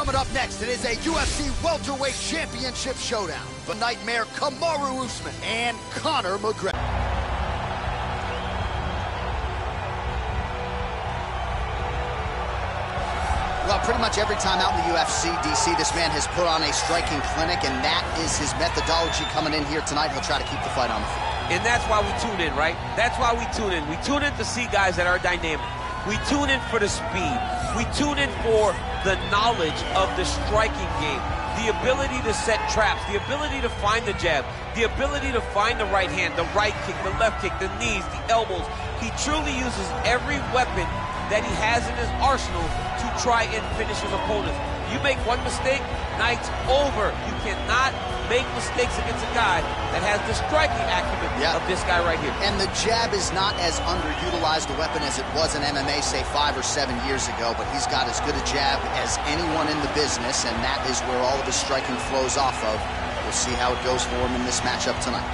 Coming up next, it is a UFC welterweight championship showdown. The Nightmare Kamaru Usman and Conor McGregor. Well, pretty much every time out in the UFC, DC, this man has put on a striking clinic, and that is his methodology coming in here tonight. He'll try to keep the fight on the field. And that's why we tune in, right? That's why we tune in. We tune in to see guys that are dynamic. We tune in for the speed. We tune in for the knowledge of the striking game, the ability to set traps, the ability to find the jab, the ability to find the right hand, the right kick, the left kick, the knees, the elbows. He truly uses every weapon that he has in his arsenal to try and finish his opponents. You make one mistake, night's over. You cannot make mistakes against a guy that has the striking acumen of this guy right here. And the jab is not as underutilized a weapon as it was in MMA, say 5 or 7 years ago, but he's got as good a jab as anyone in the business, and that is where all of his striking flows off of. We'll see how it goes for him in this matchup tonight.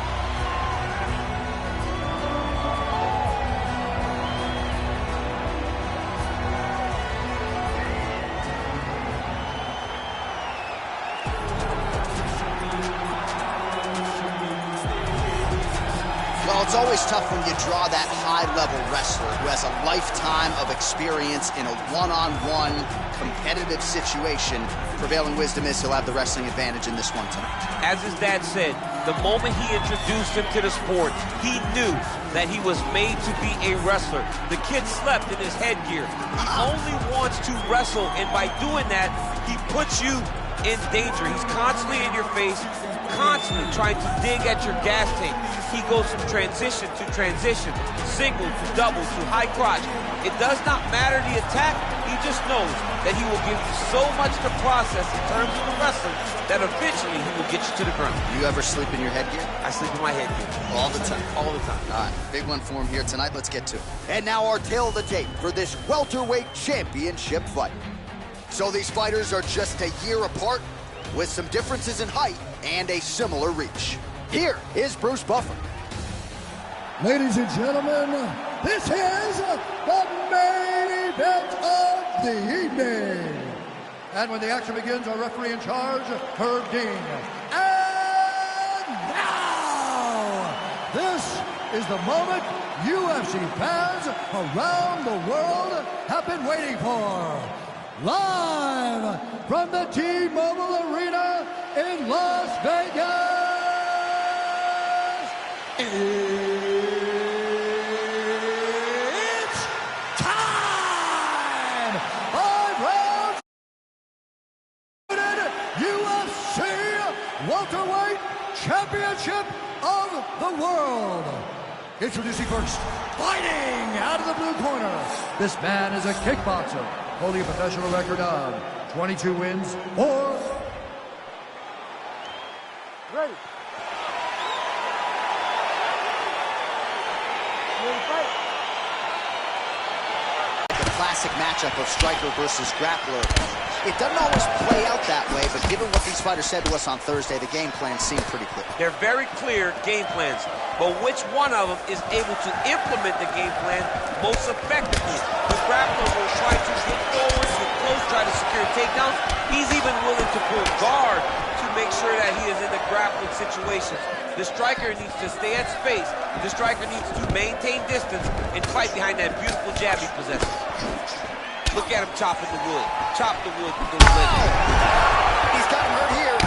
Well, it's always tough when you draw that high-level wrestler who has a lifetime of experience in a one-on-one competitive situation. Prevailing wisdom is he'll have the wrestling advantage in this one tonight. As his dad said, the moment he introduced him to the sport, he knew that he was made to be a wrestler. The kid slept in his headgear. He only wants to wrestle, and by doing that, he puts you in danger. He's constantly in your face, constantly trying to dig at your gas tank. He goes from transition to transition, single to double to high crotch. It does not matter the attack. He just knows that he will give you so much to process in terms of the wrestling that eventually he will get you to the ground. You ever sleep in your headgear? I sleep in my headgear. All the time? All the time. All right, big one for him here tonight. Let's get to it. And now our tale of the tape for this welterweight championship fight. So these fighters are just a year apart with some differences in height and a similar reach. Here is Bruce Buffer. Ladies and gentlemen, this is the main event of the evening. And when the action begins, our referee in charge, Herb Dean. And now, this is the moment UFC fans around the world have been waiting for. Live from the T-Mobile Arena in Las Vegas. It's time! 5 rounds UFC Welterweight Championship of the World. Introducing first, fighting out of the blue corner. This man is a kickboxer, holding a professional record of 22 wins, 4. Ready. The classic matchup of striker versus grappler. It doesn't always play out that way, but given what these fighters said to us on Thursday, the game plan seemed pretty clear. They're very clear game plans, but which one of them is able to implement the game plan most effectively? The grappler will try to get forward, get close, try to secure takedowns. He's even willing to pull guard to make sure that he is in the grappling situations. The striker needs to stay at space. The striker needs to maintain distance and fight behind that beautiful jab he possesses. Look at him chopping the wood. Chop the wood with those legs. He's got him hurt here.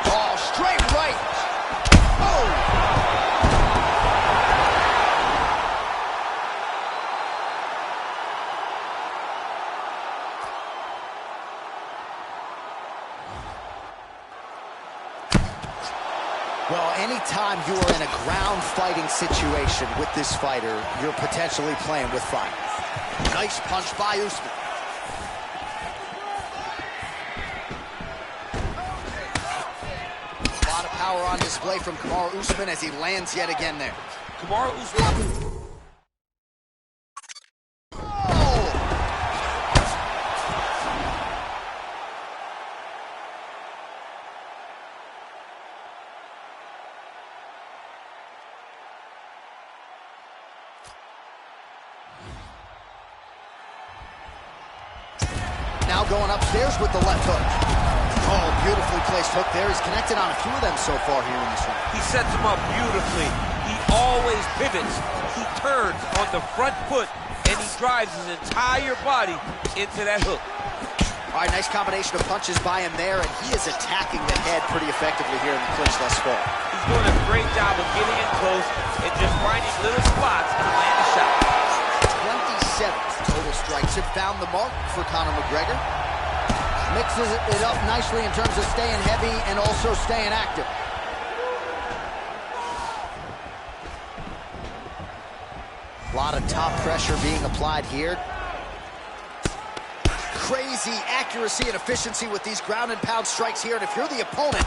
Oh, straight right. Oh! Well, anytime you are in a ground fighting situation with this fighter, you're potentially playing with fire. Nice punch by Usman. A lot of power on display from Kamaru Usman as he lands yet again there. Kamaru Usman. going upstairs with the left hook. Oh, beautifully placed hook there. He's connected on a few of them so far here in this one. He sets him up beautifully. He always pivots. He turns on the front foot, and he drives his entire body into that hook. All right, nice combination of punches by him there, and he is attacking the head pretty effectively here in the clinch thus far. He's doing a great job of getting in close and just finding little spots to land a shot. 27 total strikes have found the mark for Conor McGregor. Mixes it up nicely in terms of staying heavy and also staying active. A lot of top pressure being applied here. Crazy accuracy and efficiency with these ground and pound strikes here. And if you're the opponent,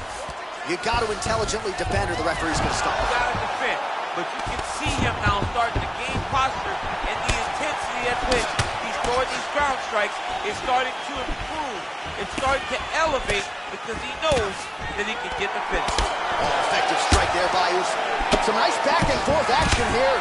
you got to intelligently defend or the referee's going to stop. You got to defend, but you can see him now starting to gain posture, and the intensity at which he's throwing these ground strikes is starting to improve. It's starting to elevate because he knows that he can get the finish. Oh, effective strike there by Usman. Some nice back and forth action here.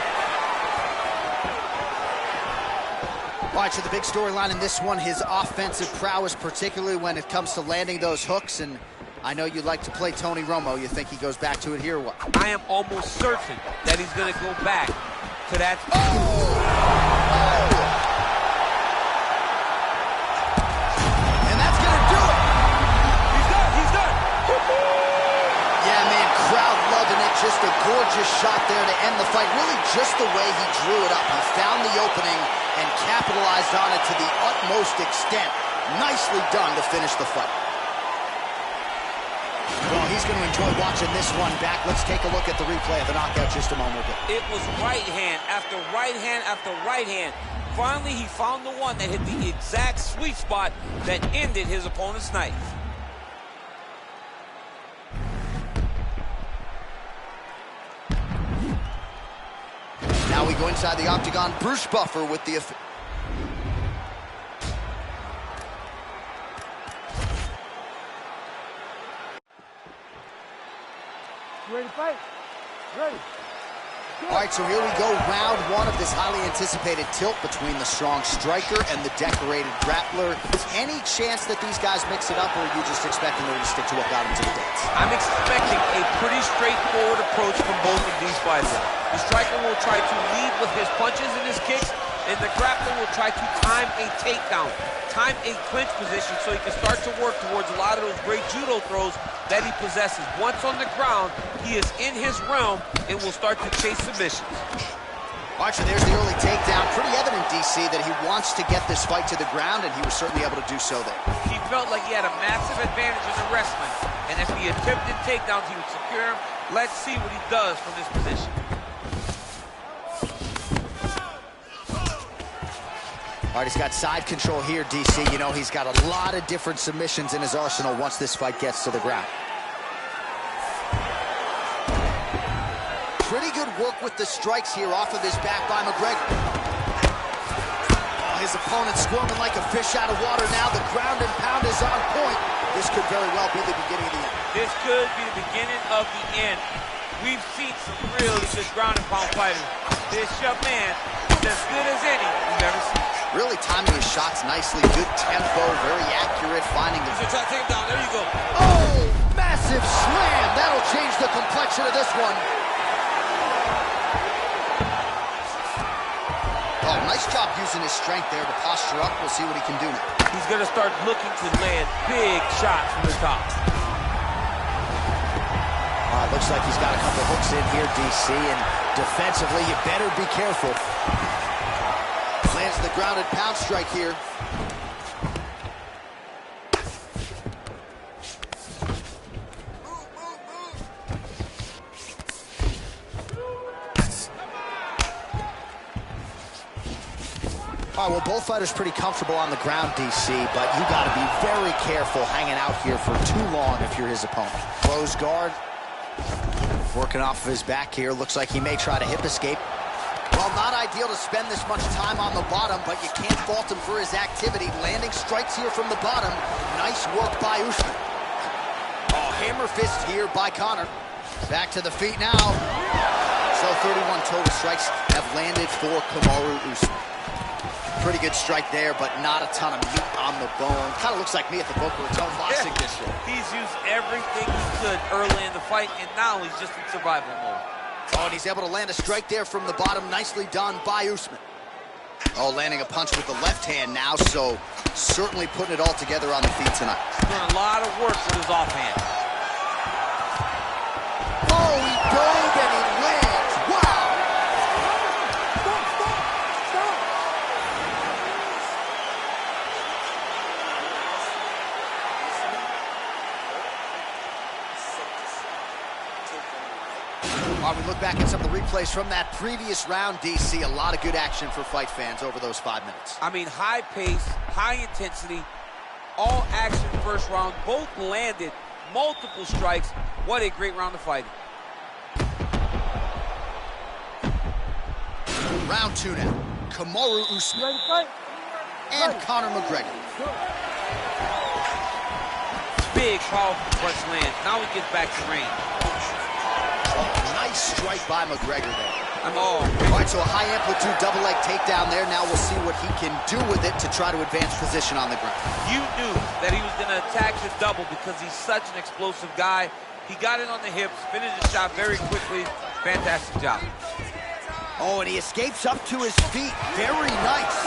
All right, so the big storyline in this one, his offensive prowess, particularly when it comes to landing those hooks. And I know you like to play Tony Romo. You think he goes back to it here or what? I am almost certain that he's going to go back to that. And that's going to do it. He's done. He's done. Yeah, man, crowd loving it. Just a gorgeous shot there to end the fight. Really just the way he drew it up. He found the opening and capitalized on it to the utmost extent. Nicely done to finish the fight. Well, he's going to enjoy watching this one back. Let's take a look at the replay of the knockout just a moment ago. It was right hand after right hand after right hand. Finally, he found the one that hit the exact sweet spot that ended his opponent's night. Now we go inside the octagon. Bruce Buffer with the... Ready to fight? Ready. All right, so here we go, round one of this highly anticipated tilt between the strong striker and the decorated grappler. Any chance that these guys mix it up, or are you just expecting them to stick to what got them to the dance? I'm expecting a pretty straightforward approach from both of these fighters. The striker will try to lead with his punches and his kicks, and the grappler will try to time a takedown, time a clinch position so he can start to work towards a lot of those great judo throws that he possesses. Once on the ground, he is in his realm and will start to chase submissions. All right, so there's the early takedown. Pretty evident, DC, that he wants to get this fight to the ground, and he was certainly able to do so there. He felt like he had a massive advantage in the wrestling, and if he attempted takedowns, he would secure him. Let's see what he does from this position. All right, he's got side control here, DC. You know, he's got a lot of different submissions in his arsenal once this fight gets to the ground. Pretty good work with the strikes here off of his back by McGregor. Oh, his opponent squirming like a fish out of water now. The ground and pound is on point. This could very well be the beginning of the end. This could be the beginning of the end. We've seen some really good ground and pound fighters. This young man is as good as any we've ever seen. Really timing his shots nicely. Good tempo, very accurate, finding the... He's gonna try to take him down. There you go. Oh, massive slam. That'll change the complexion of this one. Oh, nice job using his strength there to posture up. We'll see what he can do now. He's gonna start looking to land big shots from the top. Looks like he's got a couple hooks in here, DC, and defensively, you better be careful. Lands the ground and pound strike here. All right, well, both fighters pretty comfortable on the ground, DC, but you got to be very careful hanging out here for too long if you're his opponent. Close guard. Working off of his back here. Looks like he may try to hip escape. Well, not ideal to spend this much time on the bottom, but you can't fault him for his activity. Landing strikes here from the bottom. Nice work by Usman. Oh, hammer fist here by Conor. Back to the feet now. So 31 total strikes have landed for Kamaru Usman. Pretty good strike there, but not a ton of meat on the bone. Kind of looks like me at the Boca Raton boxing district. He's used everything he could early in the fight, and now he's just in survival mode. Oh, and he's able to land a strike there from the bottom. Nicely done by Usman. Oh, landing a punch with the left hand now, so certainly putting it all together on the feet tonight. He's doing a lot of work with his offhand. Oh, he dove and he lands. Wow! While we look back at some of the replays from that previous round, DC, a lot of good action for fight fans over those 5 minutes. I mean, high pace, high intensity, all action first round. Both landed multiple strikes. What a great round of fighting. Round 2 now. Kamaru Usman and Conor McGregor. Big, powerful punch lands. Now he gets back to range. Nice strike by McGregor there. All right, so a high-amplitude double-leg takedown there. Now we'll see what he can do with it to try to advance position on the ground. You knew that he was going to attack the double because he's such an explosive guy. He got it on the hips, finished the shot very quickly. Fantastic job. Oh, and he escapes up to his feet. Very nice.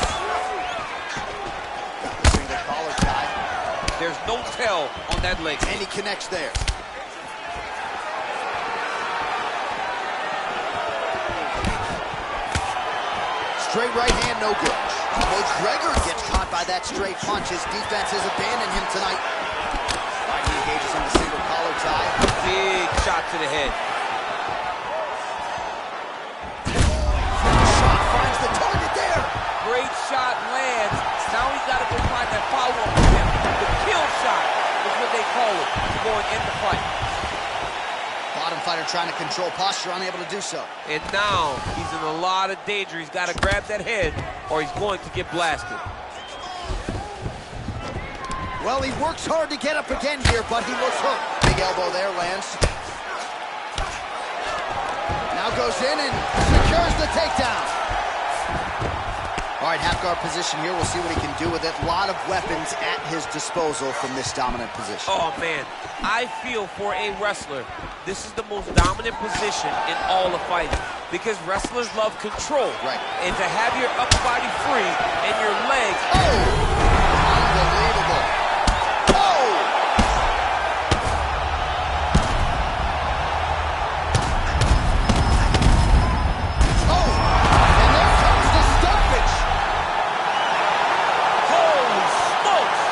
The collar tie. There's no tell on that leg. And he connects there. Straight right hand, no good. McGregor gets caught by that straight punch. His defense has abandoned him tonight. Right, he engages in the single collar tie. Big shot to the head. Shot finds the target there. Great shot lands. Now he's got to go find that follow-up with him. The kill shot is what they call it, going in the fight. Bottom fighter trying to control posture, unable to do so. And now he's in a lot of danger. He's got to grab that head or he's going to get blasted. Well, he works hard to get up again here, but he looks hurt. Big elbow there lands. Now goes in and secures the takedown. All right, half guard position here. We'll see what he can do with it. A lot of weapons at his disposal from this dominant position. Oh, man. I feel for a wrestler, this is the most dominant position in all of fighting because wrestlers love control. Right. And to have your upper body free and your legs. Oh! Unbelievable. Oh! Oh! And there comes the stoppage. Holy smokes!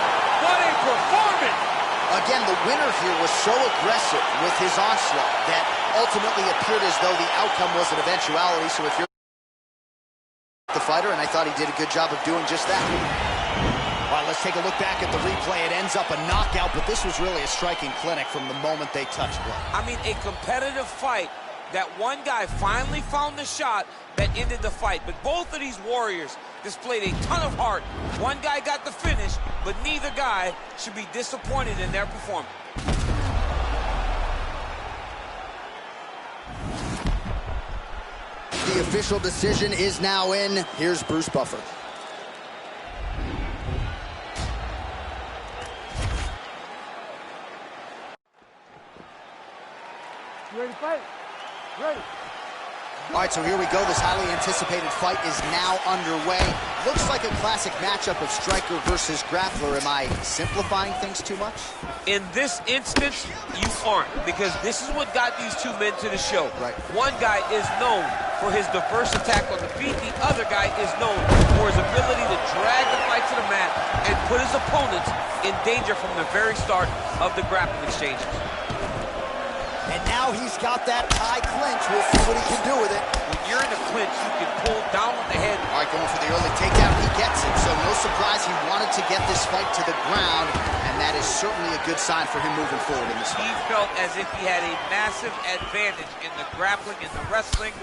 What a performance! Again, the winner here was so aggressive with his onslaught that ultimately appeared as though the outcome was an eventuality. So if you're the fighter, and I thought he did a good job of doing just that. All right, let's take a look back at the replay. It ends up a knockout, but this was really a striking clinic from the moment they touched blood. I mean, a competitive fight that one guy finally found the shot that ended the fight. But both of these warriors displayed a ton of heart. One guy got the finish, but neither guy should be disappointed in their performance. The official decision is now in. Here's Bruce Buffer. You ready to fight? Ready. All right, so here we go. This highly anticipated fight is now underway. Looks like a classic matchup of striker versus grappler. Am I simplifying things too much? In this instance, you aren't, because this is what got these two men to the show. Right. One guy is known for his diverse attack on the feet. The other guy is known for his ability to drag the fight to the mat and put his opponents in danger from the very start of the grappling exchanges. And now he's got that high clinch. We'll see what he can do with it. When you're in a clinch, you can pull down on the head. All right, going for the early takedown. He gets it. So no surprise he wanted to get this fight to the ground, and that is certainly a good sign for him moving forward in this fight. He felt as if he had a massive advantage in the grappling, in the wrestling.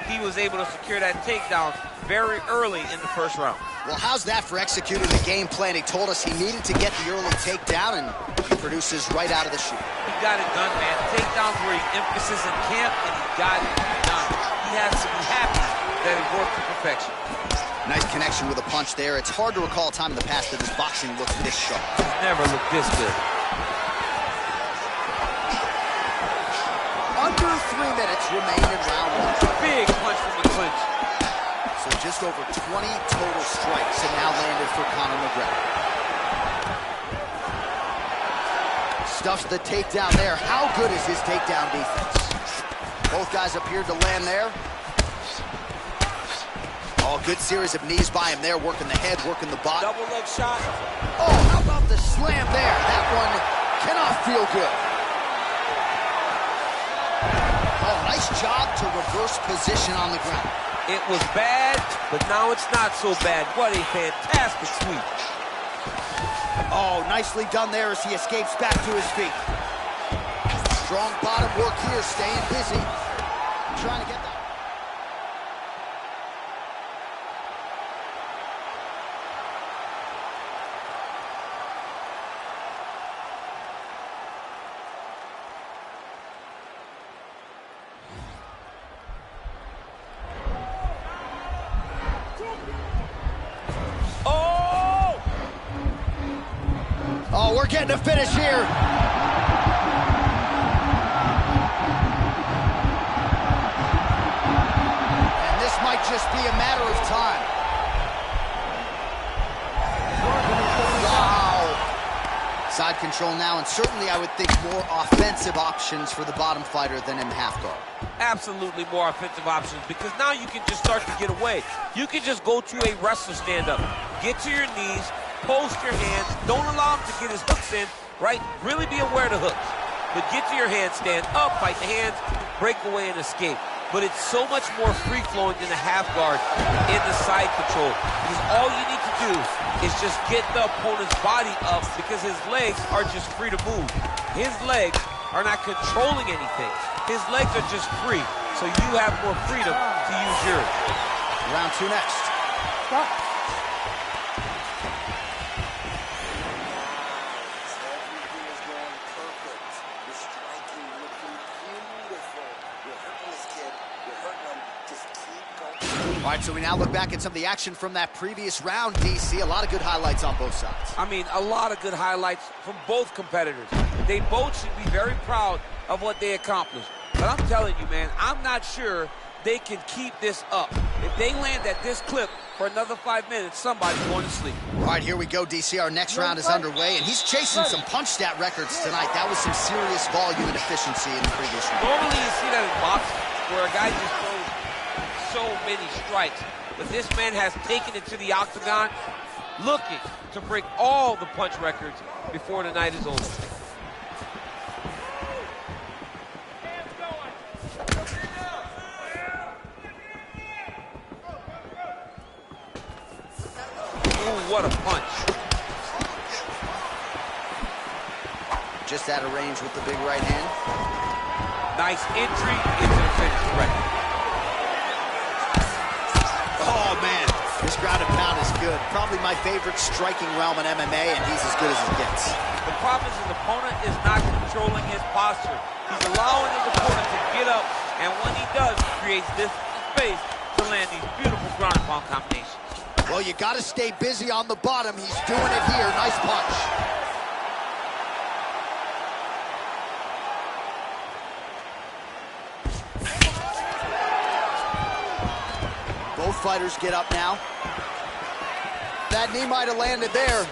He was able to secure that takedown very early in the first round. Well, how's that for executing the game plan? He told us he needed to get the early takedown, and he produces right out of the chute. He got it done, man. Takedowns were his emphasis in camp, and he got it done. He has to be happy that it worked to perfection. Nice connection with a punch there. It's hard to recall a time in the past that his boxing looked this sharp. He's never looked this good. Under 3 minutes remain in round one. Big punch from the clinch. So just over 20 total strikes have now landed for Conor McGregor. Stuffs the takedown there. How good is his takedown defense? Both guys appeared to land there. Oh, good series of knees by him there, working the head, working the bottom. Double leg shot. Oh, how about the slam there? That one cannot feel good. Oh, nice job to reverse position on the ground. It was bad, but now it's not so bad. What a fantastic sweep. Oh, nicely done there as he escapes back to his feet. Strong bottom work here, staying busy. Trying to get that. Oh, we're getting a finish here. And this might just be a matter of time. Wow. Side control now, and certainly I would think more offensive options for the bottom fighter than in half guard. Absolutely more offensive options, because now you can just start to get away. You can just go to a wrestler stand-up. Get to your knees, post your hands, don't allow him to get his hooks in, right? Really be aware of the hooks. But get to your hands, stand up, fight the hands, break away and escape. But it's so much more free-flowing than the half guard in the side control. Because all you need to do is just get the opponent's body up, because his legs are just free to move. His legs are not controlling anything. His legs are just free. So you have more freedom to use yours. Round two next. Stop. All right, so we now look back at some of the action from that previous round, DC. A lot of good highlights on both sides. I mean, a lot of good highlights from both competitors. They both should be very proud of what they accomplished. But I'm telling you, man, I'm not sure they can keep this up. If they land at this clip for another 5 minutes, somebody's going to sleep. All right, here we go, DC. Our next round is underway, and he's chasing some punch stat records tonight. That was some serious volume and efficiency in the previous round. Normally you see that in boxing, where a guy just throws so many strikes. But this man has taken it to the octagon, looking to break all the punch records before the night is over. Ooh, what a punch. Just out of range with the big right hand. Nice entry into the finish record. Oh, man, this ground and pound is good. Probably my favorite striking realm in MMA, and he's as good as it gets. The problem is his opponent is not controlling his posture. He's allowing his opponent to get up, and when he does, he creates this space to land these beautiful ground and pound combinations. Well, you got to stay busy on the bottom. He's doing it here. Nice punch. Both fighters get up now. That knee might have landed there.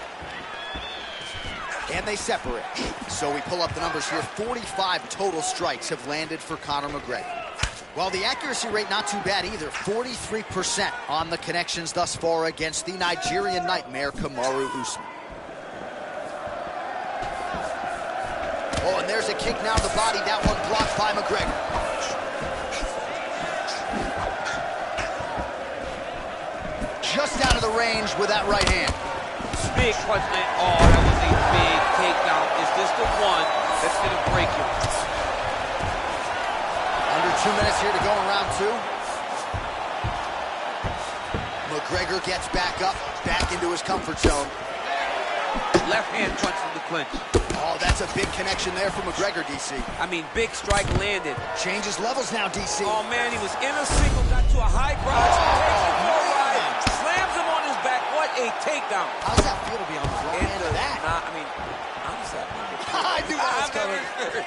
And they separate. So we pull up the numbers here. 45 total strikes have landed for Conor McGregor. Well, the accuracy rate not too bad either. 43% on the connections thus far against the Nigerian nightmare, Kamaru Usman. Oh, and there's a kick now to the body. That one blocked by McGregor. Just out of the range with that right hand. Big punch land. Oh, that was a big takedown. Is this the one that's going to break him? Under 2 minutes here to go in round two. McGregor gets back up, back into his comfort zone. Left hand punch from the clinch. Oh, that's a big connection there for McGregor, DC. I mean, big strike landed. Changes levels now, DC. Oh, man, he was in a single, got to a high crotch, down. How's that feel to be on the wrong end of that? I mean, how does that feel? I knew that was coming. Never...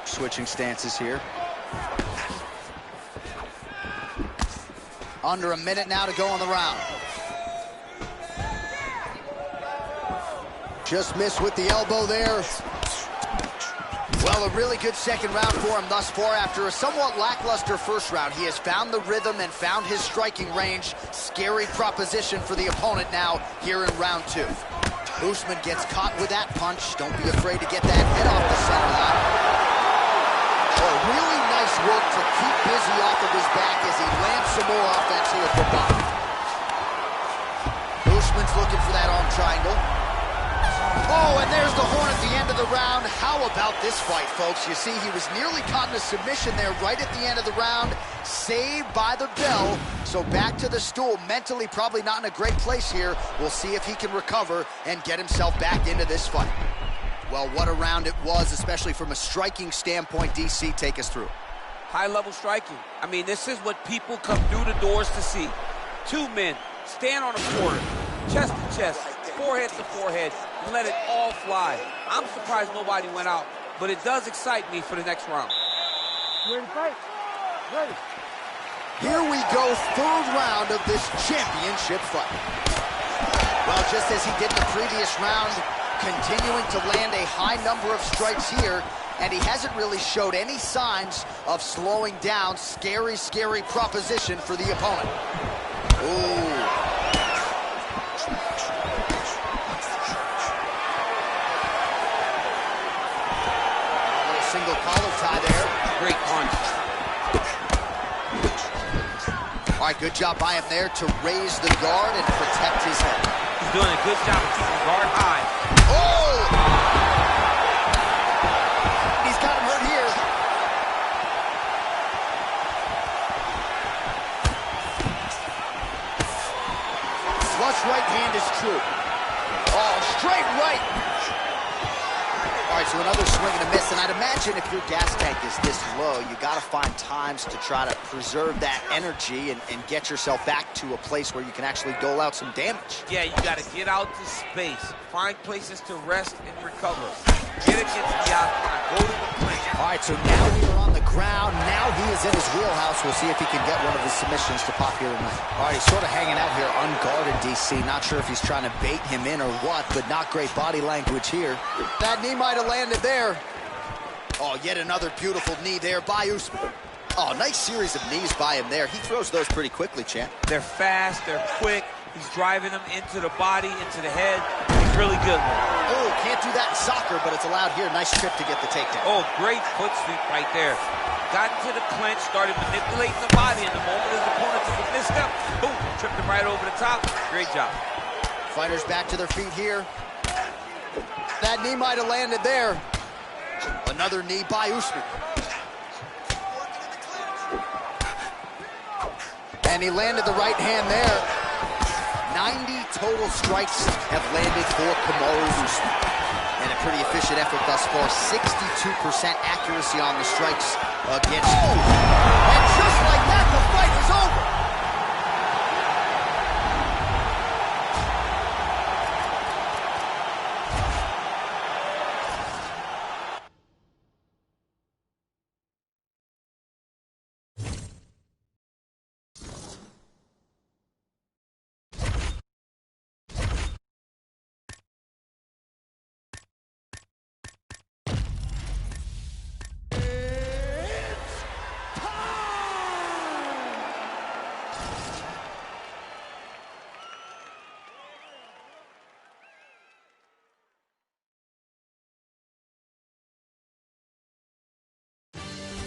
Switching stances here. Under a minute now to go in the round. Just missed with the elbow there. Well, a really good second round for him thus far. After a somewhat lackluster first round, he has found the rhythm and found his striking range. Scary proposition for the opponent now here in round 2. Usman gets caught with that punch. Don't be afraid to get that head off the center line. Oh, really nice work to keep busy off of his back as he lands some more offense here for Bob. Usman's looking for that arm triangle. Oh, and there's the horn at the end of the round. How about this fight, folks? You see, he was nearly caught in a submission there right at the end of the round. Saved by the bell. So back to the stool. Mentally probably not in a great place here. We'll see if he can recover and get himself back into this fight. Well, what a round it was, especially from a striking standpoint. DC, take us through. High-level striking. I mean, this is what people come through the doors to see. Two men stand on a quarter, chest to chest, forehead to forehead, and let it all fly. I'm surprised nobody went out, but it does excite me for the next round. You ready to fight? Ready. Here we go, third round of this championship fight. Well, just as he did in the previous round, continuing to land a high number of strikes here, and he hasn't really showed any signs of slowing down. Scary, scary proposition for the opponent. Ooh. Single collar tie there. Great punch. All right, good job by him there to raise the guard and protect his head. He's doing a good job of keeping guard high. Oh! He's got him hurt here. Flush right hand is true. Oh, straight right. All right, so another swing and a miss, and I'd imagine if your gas tank is this low, you got to find times to try to preserve that energy and get yourself back to a place where you can actually dole out some damage. Yeah, you got to get out to space, find places to rest and recover. Get against the outside, go to the clinch. All right, so now we are on the ground. Now he is in his wheelhouse. We'll see if he can get one of his submissions to pop here tonight. All right, he's sort of hanging out here unguarded, DC. Not sure if he's trying to bait him in or what, but not great body language here. That knee might have landed there. Oh, yet another beautiful knee there by Usman. Oh, nice series of knees by him there. He throws those pretty quickly, champ. They're fast, they're quick. He's driving them into the body, into the head. He's really good. Oh, can't do that in soccer, but it's allowed here. Nice trip to get the takedown. Oh, great foot sweep right there. Got into the clinch, started manipulating the body, and the moment his opponent took a misstep, boom, tripped him right over the top. Great job. Fighters back to their feet here. That knee might have landed there. Another knee by Usman. And he landed the right hand there. 90 total strikes have landed for Kamaru Usman. And a pretty efficient effort thus far. 62% accuracy on the strikes against. Oh! And just like that, the fight is over.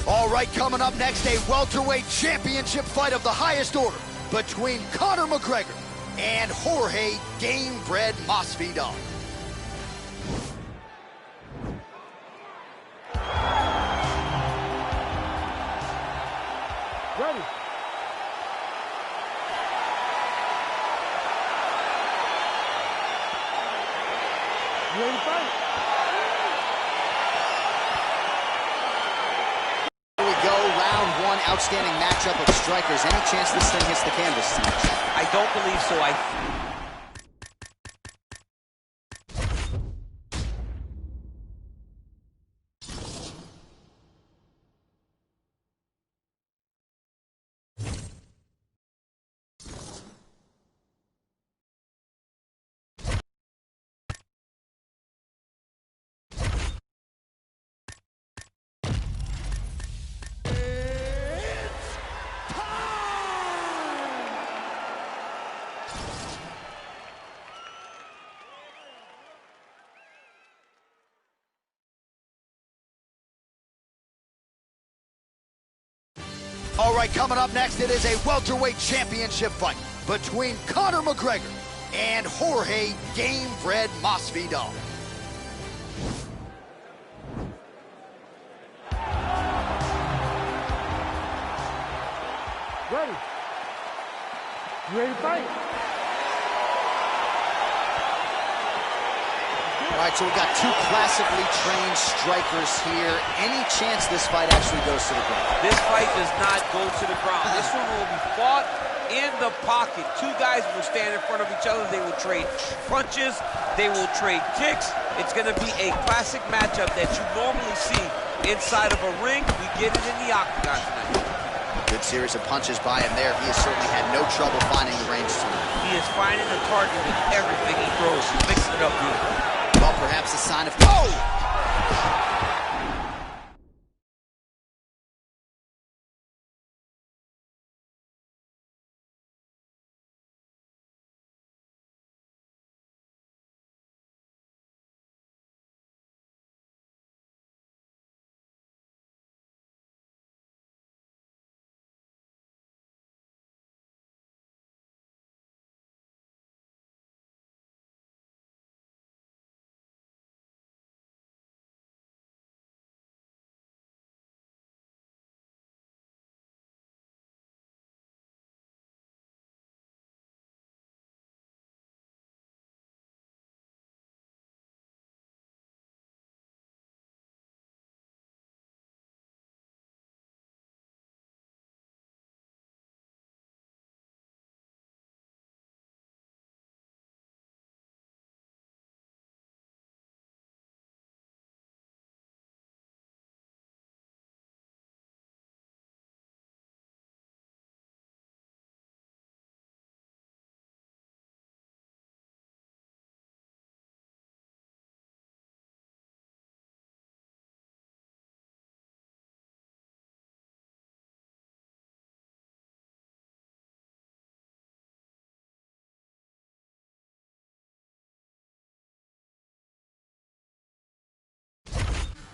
All right, coming up next, a welterweight championship fight of the highest order between Conor McGregor and Jorge Gamebred Masvidal. Ready. You ready to fight? outstanding matchup of strikers. Any chance this thing hits the canvas tonight? I don't believe so. All right, coming up next, it is a welterweight championship fight between Conor McGregor and Jorge Gamebred Masvidal. Ready. You ready to fight? All right, so we've got two classically trained strikers here. Any chance this fight actually goes to the ground? This fight does not go to the ground. This one will be fought in the pocket. Two guys will stand in front of each other. They will trade punches. They will trade kicks. It's going to be a classic matchup that you normally see inside of a ring. We get it in the octagon tonight. Good series of punches by him there. He has certainly had no trouble finding the range tonight. He is finding the target with everything he throws. He's mixing it up beautifully. Well, perhaps a sign of... Oh!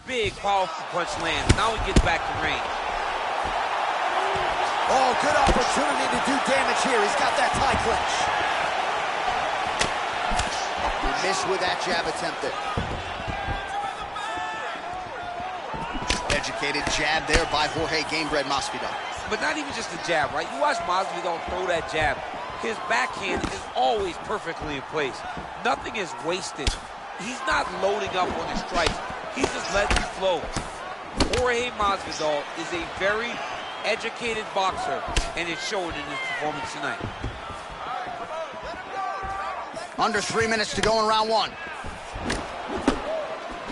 Big, powerful punch lands. Now he gets back to range. Oh, good opportunity to do damage here. He's got that tie clinch. He missed with that jab attempt there. Educated jab there by Jorge Gamebred Masvidal. But not even just the jab, right? You watch Masvidal throw that jab. His backhand is always perfectly in place. Nothing is wasted. He's not loading up on his strikes. He's just letting you flow. Jorge Masvidal is a very educated boxer, and it's showing in his performance tonight. Under 3 minutes to go in round one.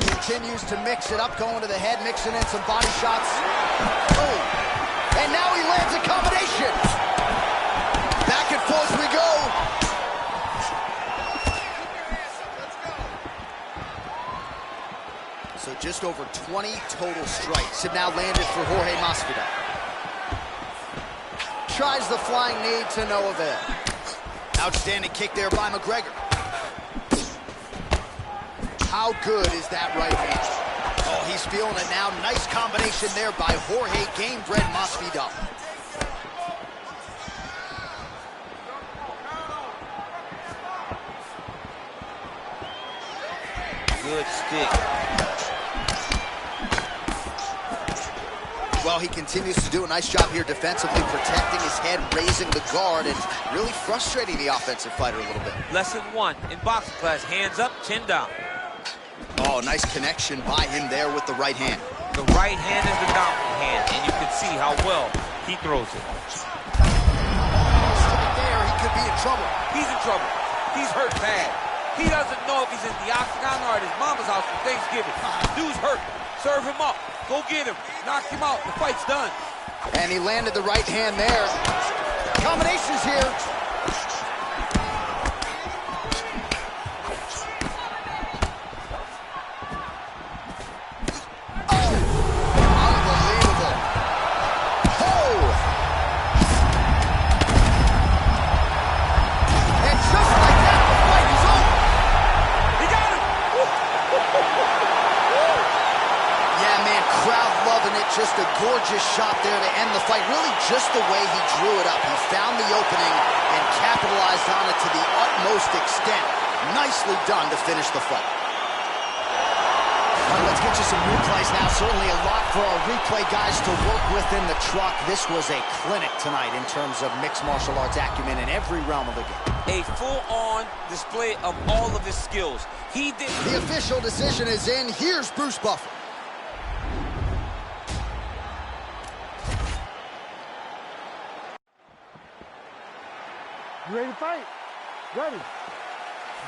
Continues to mix it up, going to the head, mixing in some body shots. Oh, and now he lands a combination. Back and forth we go. So just over 20 total strikes have now landed for Jorge Masvidal. Tries the flying knee to no avail. Outstanding kick there by McGregor. How good is that right hand? Oh, he's feeling it now. Nice combination there by Jorge Gamebred Masvidal. Good stick. Well, he continues to do a nice job here defensively, protecting his head, raising the guard, and really frustrating the offensive fighter a little bit. Lesson one in boxing class, hands up, chin down. Oh, nice connection by him there with the right hand. The right hand is the dominant hand, and you can see how well he throws it. There, he could be in trouble. He's in trouble. He's hurt bad. He doesn't know if he's in the octagon or at his mama's house for Thanksgiving. Dude's hurt. Serve him up. Go get him. Knock him out. The fight's done. And he landed the right hand there. Combinations here. Just a gorgeous shot there to end the fight. Really just the way he drew it up. He found the opening and capitalized on it to the utmost extent. Nicely done to finish the fight. All right, let's get you some replays now. Certainly a lot for our replay guys to work with in the truck. This was a clinic tonight in terms of mixed martial arts acumen in every realm of the game. A full-on display of all of his skills. He did. The official decision is in. Here's Bruce Buffer. You ready to fight? Ready.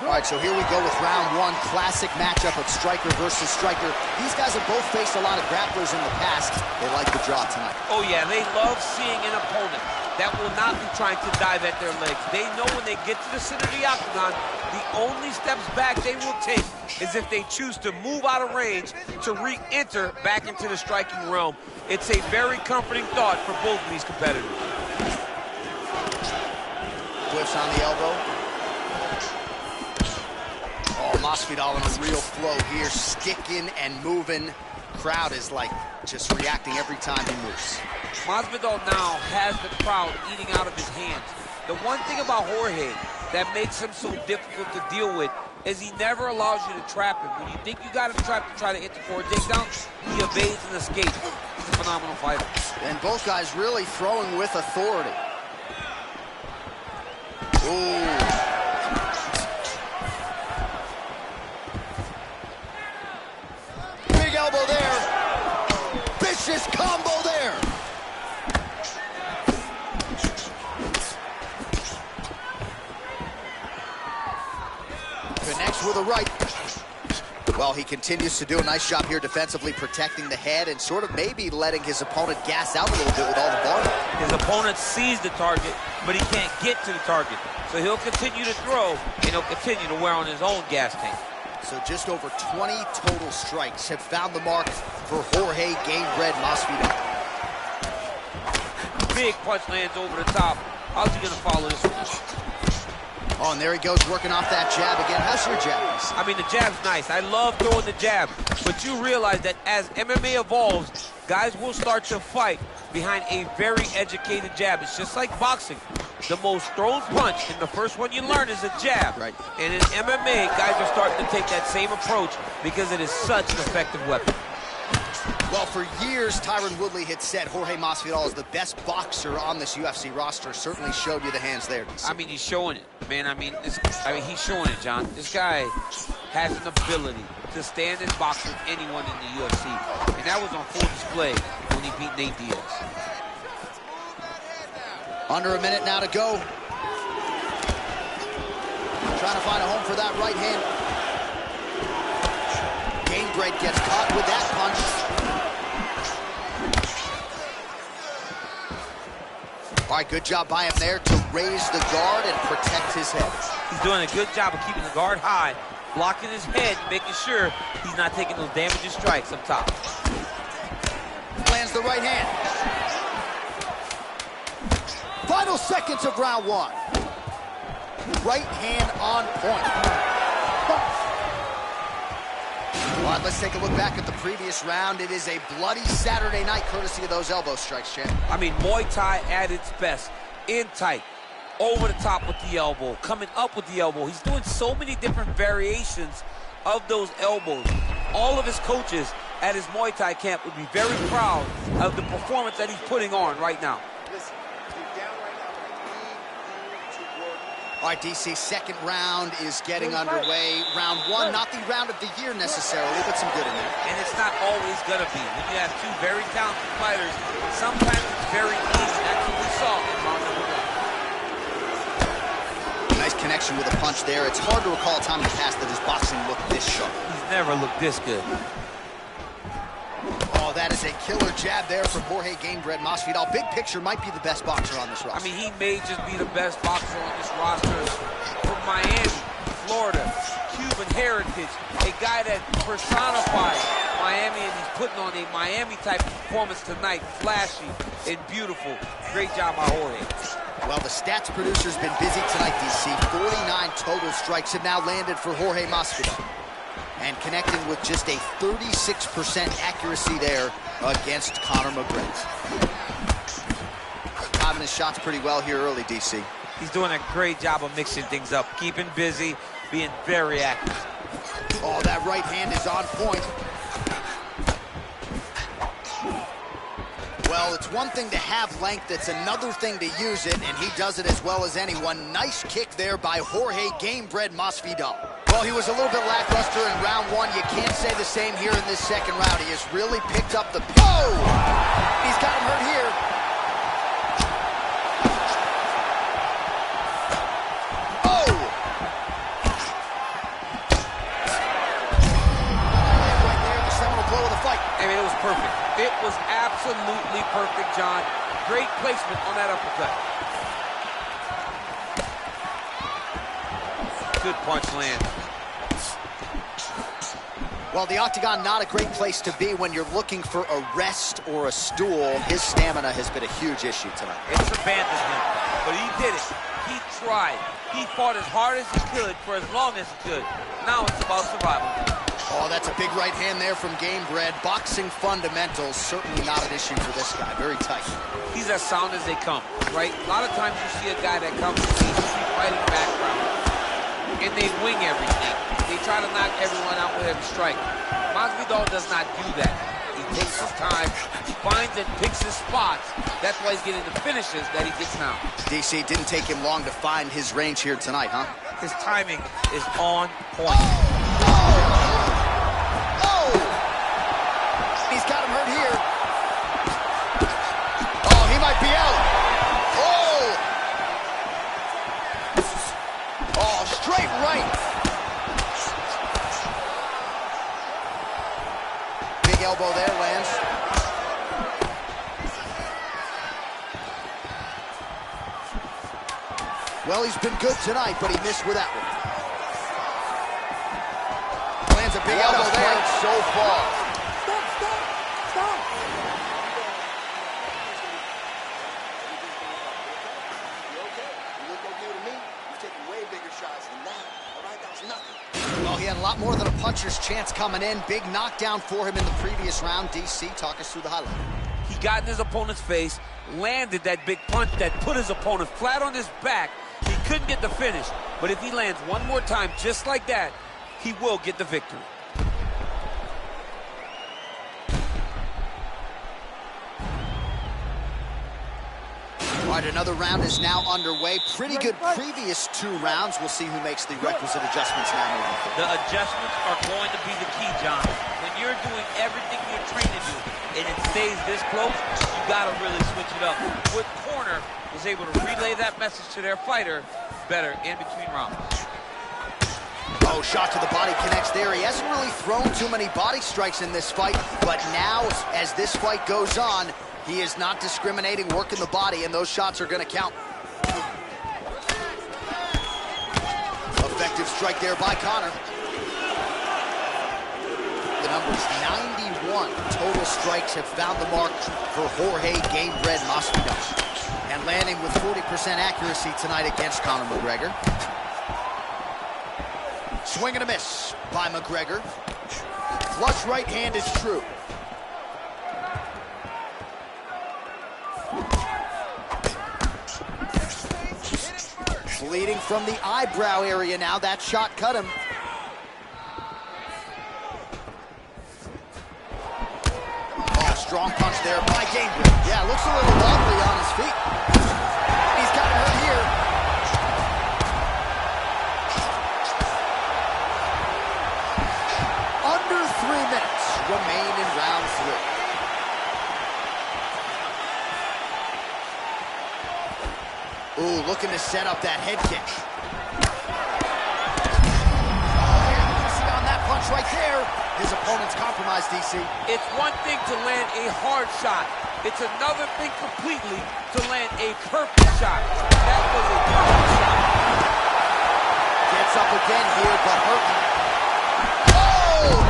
All right, so here we go with round one. Classic matchup of striker versus striker. These guys have both faced a lot of grapplers in the past. They like the draw tonight. Oh, yeah, they love seeing an opponent that will not be trying to dive at their legs. They know when they get to the center of the octagon, the only steps back they will take is if they choose to move out of range to re-enter back into the striking realm. It's a very comforting thought for both of these competitors. Whiffs on the elbow. Oh, Masvidal in a real flow here, sticking and moving. Crowd is like just reacting every time he moves. Masvidal now has the crowd eating out of his hands. The one thing about Jorge that makes him so difficult to deal with is he never allows you to trap him. When you think you got him trapped to try to hit the forward takedown, he evades and escapes. He's a phenomenal fighter. And both guys really throwing with authority. Ooh. Big elbow there. Vicious combo there. Connects with a right. Well, he continues to do a nice job here defensively, protecting the head and sort of maybe letting his opponent gas out a little bit with all the bar. His opponent sees the target, but he can't get to the target. So he'll continue to throw, and he'll continue to wear on his own gas tank. So just over 20 total strikes have found the mark for Jorge Gamebred Masvidal. Big punch lands over the top. How's he going to follow this one? Oh, and there he goes, working off that jab again. How's your jab? I mean, the jab's nice. I love throwing the jab. But you realize that as MMA evolves, guys will start to fight behind a very educated jab. It's just like boxing. The most thrown punch, and the first one you learn is a jab. Right. And in MMA, guys are starting to take that same approach because it is such an effective weapon. Well, for years, Tyron Woodley had said Jorge Masvidal is the best boxer on this UFC roster. Certainly showed you the hands there, DC. I mean, he's showing it, man. I mean, he's showing it, John. This guy has an ability to stand and box with anyone in the UFC. And that was on full display when he beat Nate Diaz. Under a minute now to go. Trying to find a home for that right hand. Gamebred gets caught with that punch. All right, good job by him there to raise the guard and protect his head. He's doing a good job of keeping the guard high, blocking his head, making sure he's not taking those damaging strikes up top. Lands the right hand. Final seconds of round one. Right hand on point. All right, let's take a look back at the previous round. It is a bloody Saturday night, courtesy of those elbow strikes, champ. I mean, Muay Thai at its best. In tight, over the top with the elbow, coming up with the elbow. He's doing so many different variations of those elbows. All of his coaches at his Muay Thai camp would be very proud of the performance that he's putting on right now. All right, DC, second round is getting underway. Round one, not the round of the year necessarily, but some good in there. And it's not always going to be. When you have two very talented fighters, sometimes it's very easy connects you with a punch there. It's hard to recall a time in the past that his boxing looked this sharp. He's never looked this good. Oh, that is a killer jab there from Jorge Gamebred Masvidal. Big picture might be the best boxer on this roster. I mean, he may just be the best boxer on this roster. From Miami, Florida, Cuban heritage, a guy that personifies Miami, and he's putting on a Miami-type performance tonight. Flashy and beautiful. Great job by Jorge. Well, the stats producer's been busy tonight, DC. 49 total strikes have now landed for Jorge Masvidal. And connecting with just a 36% accuracy there against Conor McGregor. Timing his shots pretty well here early, DC. He's doing a great job of mixing things up, keeping busy, being very active. Oh, that right hand is on point. Well, it's one thing to have length, it's another thing to use it, and he does it as well as anyone. Nice kick there by Jorge Gamebred Masvidal. Well, he was a little bit lackluster in round one. You can't say the same here in this second round. He has really picked up the... Oh! He's got him hurt here. Oh! Right there, the seminal blow of the fight. I mean, it was perfect. It was absolutely perfect, John. Great placement on that uppercut. Good punch land. Well, the octagon, not a great place to be when you're looking for a rest or a stool. His stamina has been a huge issue tonight. It's abandoned him, but he did it. He tried. He fought as hard as he could for as long as he could. Now it's about survival. Oh, that's a big right hand there from Gamebred. Boxing fundamentals, certainly not an issue for this guy. Very tight. He's as sound as they come, right? A lot of times you see a guy that comes from a street fighting background, and they wing everything. They try to knock everyone out with every strike. Masvidal does not do that. He takes his time, finds and picks his spots. That's why he's getting the finishes that he gets now. DC, didn't take him long to find his range here tonight, huh? His timing is on point. He's got him hurt here. Oh, he might be out. Oh, straight right. Big elbow there, lands. Well, he's been good tonight, but he missed with that one. Lands a big elbow there so far. Well, he had a lot more than a puncher's chance coming in. Big knockdown for him in the previous round. DC, talk us through the highlight. He got in his opponent's face, landed that big punch that put his opponent flat on his back. He couldn't get the finish, but if he lands one more time just like that, he will get the victory. All right, another round is now underway. Pretty good previous two rounds. We'll see who makes the requisite adjustments now moving forward. The adjustments are going to be the key, John. When you're doing everything you're trained to do, and it stays this close, you got to really switch it up. What corner was able to relay that message to their fighter better in between rounds. Oh, shot to the body connects there. He hasn't really thrown too many body strikes in this fight, but now, as this fight goes on, he is not discriminating, working the body, and those shots are going to count. Effective strike there by Conor. The number's 91. Total strikes have found the mark for Jorge Gamebred Masvidal. And landing with 40% accuracy tonight against Conor McGregor. Swing and a miss by McGregor. Flush right hand is true. Bleeding from the eyebrow area now. That shot cut him. Oh, strong punch there by Gamebred. Yeah, looks a little wobbly on his feet. He's got him hurt here. Under 3 minutes remain in round 3. Ooh, looking to set up that head kick. punch right there. His opponent's compromised, DC. It's one thing to land a hard shot. It's another thing completely to land a perfect shot. That was a perfect shot. Gets up again here, but hurting. Oh!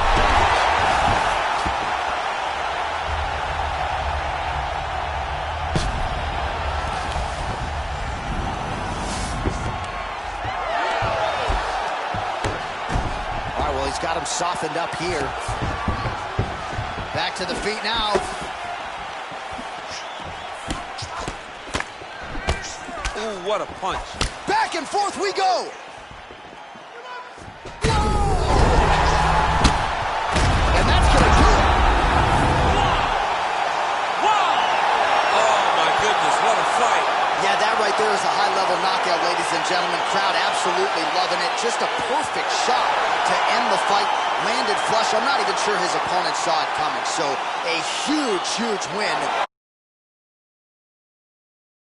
He's got him softened up here. Back to the feet now. Ooh, what a punch. Back and forth we go. And that's going to do it. Wow. Oh, my goodness, what a fight. Yeah, that right there is a high-level knockout, ladies and gentlemen. Crowd absolutely loving it. Just a perfect shot to end the fight. Landed flush. I'm not even sure his opponent saw it coming. So a huge, huge win.